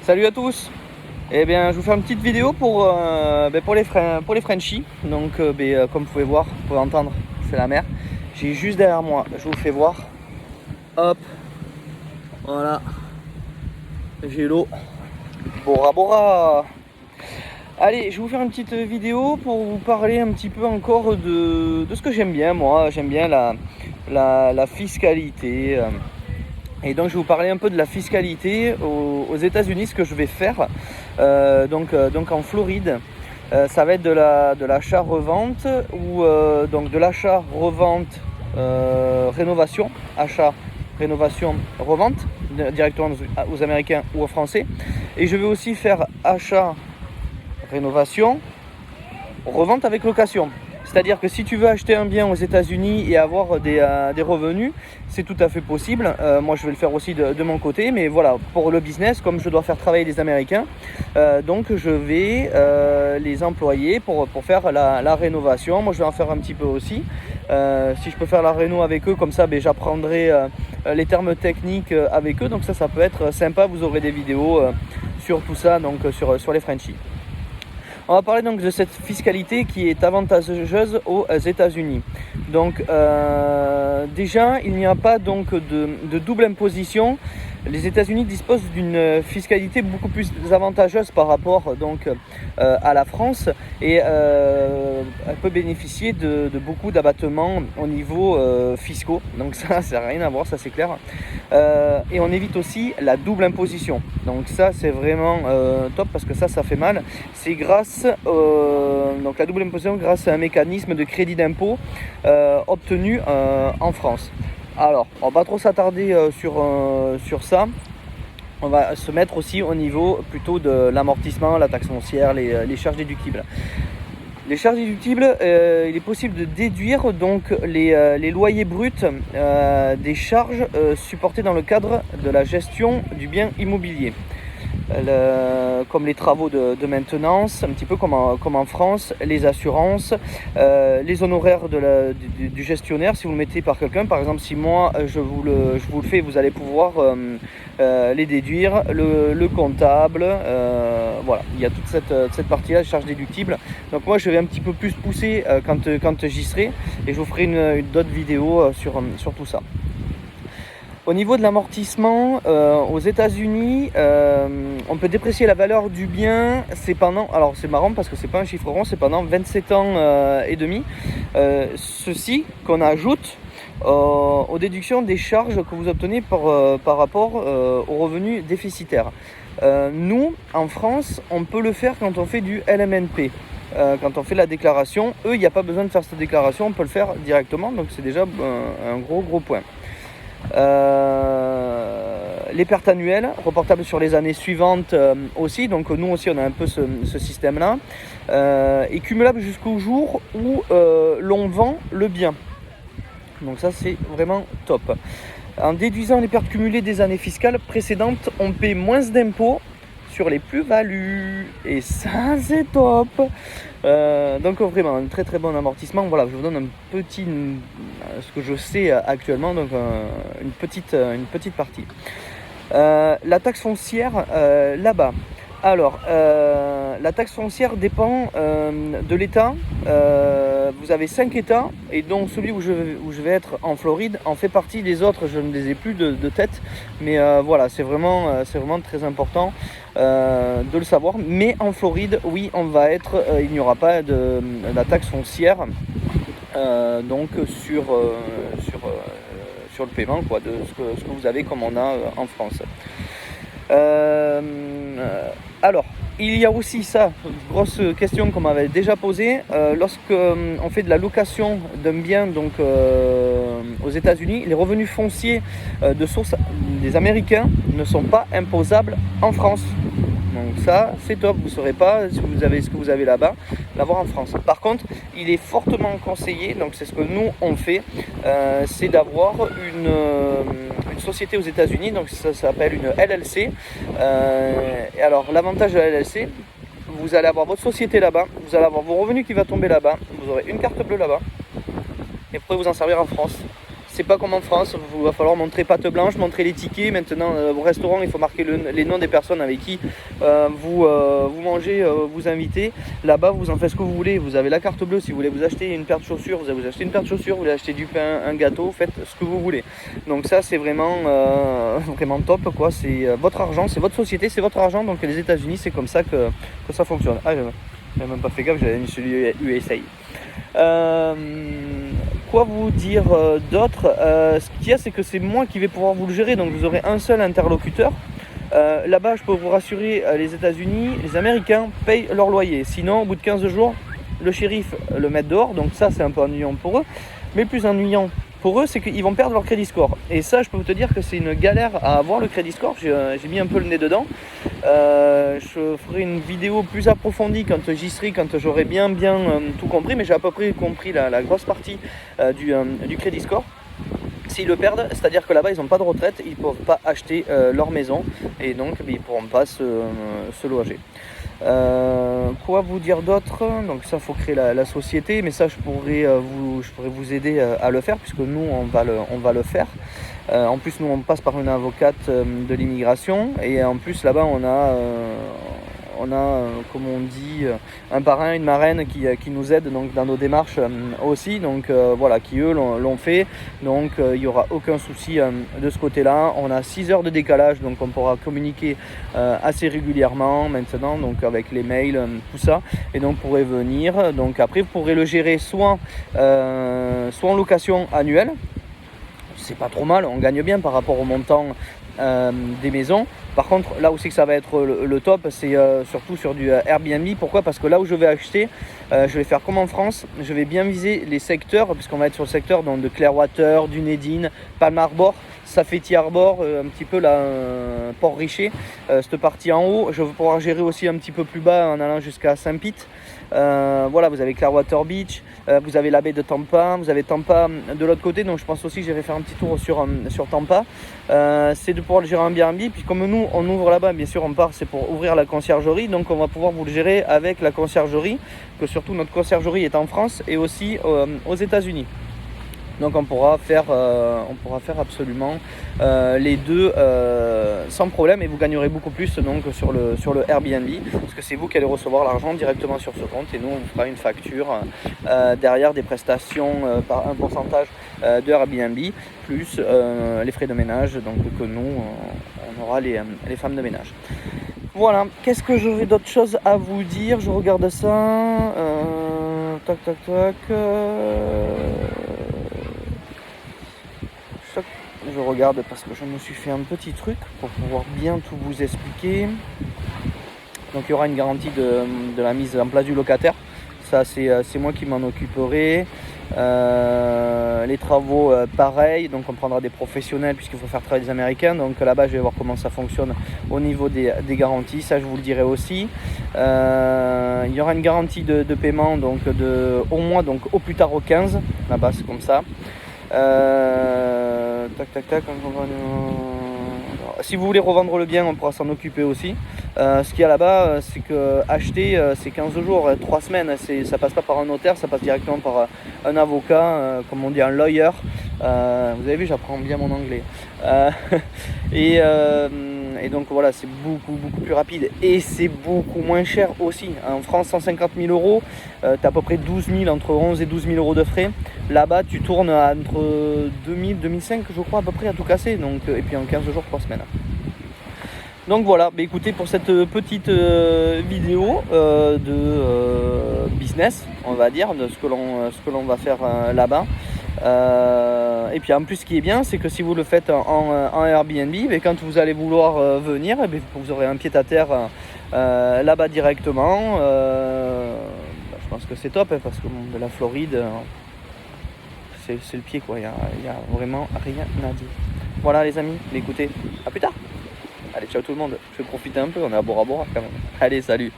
Salut à tous. Eh bien, je vous fais une petite vidéo pour les Frenchies. Donc, comme vous pouvez voir, vous pouvez entendre, c'est la mer. J'ai juste derrière moi, je vous fais voir. Hop, voilà. J'ai l'eau. Bora Bora. Allez, je vais vous faire une petite vidéo pour vous parler un petit peu encore de ce que j'aime bien. Moi, j'aime bien la fiscalité. Et donc je vais vous parler un peu de la fiscalité aux États-Unis, ce que je vais faire. Donc en Floride, ça va être de l'achat-revente ou donc de l'achat-revente rénovation, achat, rénovation, revente directement aux Américains ou aux Français. Et je vais aussi faire achat, rénovation, revente avec location. C'est-à-dire que si tu veux acheter un bien aux États-Unis et avoir des revenus, c'est tout à fait possible. Moi, je vais le faire aussi de mon côté, mais voilà, pour le business, comme je dois faire travailler les Américains, donc je vais les employer pour faire la rénovation. Moi, je vais en faire un petit peu aussi. Si je peux faire la réno avec eux, comme ça, j'apprendrai les termes techniques avec eux. Donc ça peut être sympa. Vous aurez des vidéos sur tout ça, donc sur les Frenchies. On va parler donc de cette fiscalité qui est avantageuse aux États-Unis. Donc déjà, il n'y a pas donc de double imposition. Les États-Unis disposent d'une fiscalité beaucoup plus avantageuse par rapport donc à la France et elle peut bénéficier de beaucoup d'abattements au niveau fiscaux. Donc ça n'a rien à voir, ça c'est clair. Et on évite aussi la double imposition. Donc ça c'est vraiment top parce que ça fait mal. C'est grâce donc la double imposition grâce à un mécanisme de crédit d'impôt obtenu en France. Alors, on va pas trop s'attarder sur ça. On va se mettre aussi au niveau plutôt de l'amortissement, la taxe foncière, les charges déductibles. Les charges déductibles, il est possible de déduire donc les loyers bruts des charges supportées dans le cadre de la gestion du bien immobilier. Comme les travaux de maintenance, un petit peu comme en France, les assurances, les honoraires du gestionnaire, si vous le mettez par quelqu'un. Par exemple, si moi je vous le fais, vous allez pouvoir les déduire, le comptable, voilà, il y a toute cette partie-là, charges déductibles. Donc moi je vais un petit peu plus pousser quand j'y serai et je vous ferai d'autres vidéos sur tout ça. Au niveau de l'amortissement, aux États-Unis, on peut déprécier la valeur du bien. Alors c'est marrant parce que c'est pas un chiffre rond, c'est pendant 27 ans et demi. Ceci qu'on ajoute aux déductions des charges que vous obtenez par rapport aux revenus déficitaires. Nous, en France, on peut le faire quand on fait du LMNP. Quand on fait la déclaration, eux, il n'y a pas besoin de faire cette déclaration, on peut le faire directement, donc c'est déjà un gros point. Les pertes annuelles reportables sur les années suivantes aussi, donc nous aussi on a un peu ce système là et cumulable jusqu'au jour où l'on vend le bien, donc ça c'est vraiment top. En déduisant les pertes cumulées des années fiscales précédentes, on paie moins d'impôts sur les plus-values et ça c'est top. Donc vraiment un très bon amortissement. Voilà, je vous donne ce que je sais actuellement, donc une petite partie. La taxe foncière là-bas. Alors la taxe foncière dépend de l'État. Vous avez 5 États et donc celui où je vais être en Floride en fait partie. Les autres je ne les ai plus de tête, mais voilà, c'est vraiment très important de le savoir. Mais en Floride, oui, il n'y aura pas de la taxe foncière donc sur le paiement quoi, de ce que vous avez comme on a en France. Alors, il y a aussi ça, grosse question qu'on m'avait déjà posée. Lorsqu'on fait de la location d'un bien donc, aux États-Unis, les revenus fonciers de source des Américains ne sont pas imposables en France. Donc ça, c'est top. Vous ne saurez pas si vous avez ce que vous avez là-bas, l'avoir en France. Par contre, il est fortement conseillé, donc c'est ce que nous on fait, c'est d'avoir une société aux États-Unis, donc ça s'appelle une LLC. Et alors l'avantage de la LLC, vous allez avoir votre société là-bas, vous allez avoir vos revenus qui vont tomber là-bas, vous aurez une carte bleue là-bas, et vous pourrez vous en servir en France. c'est pas comme en France, il va falloir montrer patte blanche, montrer les tickets. Maintenant au restaurant il faut marquer les noms des personnes avec qui vous mangez, vous invitez. Là-bas vous en faites ce que vous voulez, vous avez la carte bleue, si vous voulez vous acheter une paire de chaussures, vous achetez une paire de chaussures, vous voulez acheter du pain, un gâteau, faites ce que vous voulez. Donc ça c'est vraiment, vraiment top quoi, c'est votre argent, c'est votre société, c'est votre argent, donc les États-Unis c'est comme ça que ça fonctionne. Ah j'ai même pas fait gaffe, j'avais mis celui USA. Quoi vous dire d'autre, ce qu'il y a c'est que c'est moi qui vais pouvoir vous le gérer, donc vous aurez un seul interlocuteur. Là-bas je peux vous rassurer, les États-Unis, les Américains payent leur loyer, sinon au bout de 15 jours le shérif le met dehors, donc ça c'est un peu ennuyant pour eux. Mais le plus ennuyant pour eux c'est qu'ils vont perdre leur crédit score, et ça je peux te dire que c'est une galère à avoir le crédit score. J'ai mis un peu le nez dedans. Je ferai une vidéo plus approfondie quand j'y serai, quand j'aurai bien tout compris, mais j'ai à peu près compris la grosse partie du crédit score. S'ils le perdent, c'est-à-dire que là-bas ils n'ont pas de retraite, ils ne peuvent pas acheter leur maison, et donc ils ne pourront pas se loger. Quoi vous dire d'autre? Donc ça faut créer la société, mais ça je pourrais vous aider à le faire, puisque nous on va le faire. En plus nous on passe par une avocate de l'immigration, et en plus là-bas on a comme on dit, un parrain, une marraine qui nous aide donc dans nos démarches aussi, donc voilà, qui eux l'ont fait, donc il n'y aura aucun souci de ce côté là. On a 6 heures de décalage, donc on pourra communiquer assez régulièrement maintenant, donc avec les mails, tout ça, et donc vous pourrez venir. Donc après vous pourrez le gérer soit en location annuelle, c'est pas trop mal, on gagne bien par rapport au montant des maisons. Par contre là où c'est que ça va être le top, c'est surtout sur du Airbnb. Pourquoi? Parce que là où je vais acheter, je vais faire comme en France, je vais bien viser les secteurs, puisqu'on va être sur le secteur donc, de Clearwater, Dunedin, Palm Harbor, Safety Harbor, un petit peu là, Port Richer, cette partie en haut. Je vais pouvoir gérer aussi un petit peu plus bas en allant jusqu'à Saint-Pete. Voilà, vous avez Clearwater Beach, vous avez la baie de Tampa, vous avez Tampa de l'autre côté, donc je pense aussi que j'irai faire un petit tour sur Tampa. C'est de pouvoir le gérer en Airbnb, puis comme nous on ouvre là-bas, bien sûr on part, c'est pour ouvrir la conciergerie, donc on va pouvoir vous le gérer avec la conciergerie, que surtout notre conciergerie est en France et aussi aux États-Unis. Donc on pourra faire absolument les deux sans problème, et vous gagnerez beaucoup plus donc sur le Airbnb, parce que c'est vous qui allez recevoir l'argent directement sur ce compte, et nous on vous fera une facture derrière des prestations par un pourcentage de Airbnb plus les frais de ménage, donc que nous on aura les femmes de ménage. Voilà, qu'est-ce que j'aurais d'autres choses à vous dire? Je regarde ça. Tac. Je regarde parce que je me suis fait un petit truc pour pouvoir bien tout vous expliquer. Donc il y aura une garantie de la mise en place du locataire. Ça c'est moi qui m'en occuperai. Les travaux pareil, donc on prendra des professionnels puisqu'il faut faire travailler des Américains. Donc là-bas je vais voir comment ça fonctionne au niveau des garanties, ça je vous le dirai aussi. Il y aura une garantie de paiement donc au mois, donc au plus tard au 15, là-bas c'est comme ça. Tac. Si vous voulez revendre le bien, on pourra s'en occuper aussi. Ce qu'il y a là-bas, c'est que acheter, c'est 15 jours, 3 semaines. Ça passe pas par un notaire, ça passe directement par un avocat, comme on dit un lawyer. Vous avez vu, j'apprends bien mon anglais. Et donc voilà, c'est beaucoup plus rapide et c'est beaucoup moins cher aussi. En France, 150 000 euros, tu as à peu près 12 000, entre 11 et 12 000 euros de frais. Là-bas, tu tournes entre 2000, 2005, je crois, à peu près à tout casser. Donc, et puis en 15 jours, 3 semaines. Donc voilà, bah écoutez, pour cette petite vidéo de business, on va dire, de ce que l'on va faire là-bas. Et puis en plus, ce qui est bien, c'est que si vous le faites en Airbnb, mais quand vous allez vouloir venir, vous aurez un pied-à-terre là-bas directement. Je pense que c'est top, parce que de la Floride, c'est le pied, quoi. Il y a vraiment rien à dire. Voilà les amis, écoutez, à plus tard. Allez, ciao tout le monde. Je vais profiter un peu, on est à Bora Bora quand même. Allez, salut.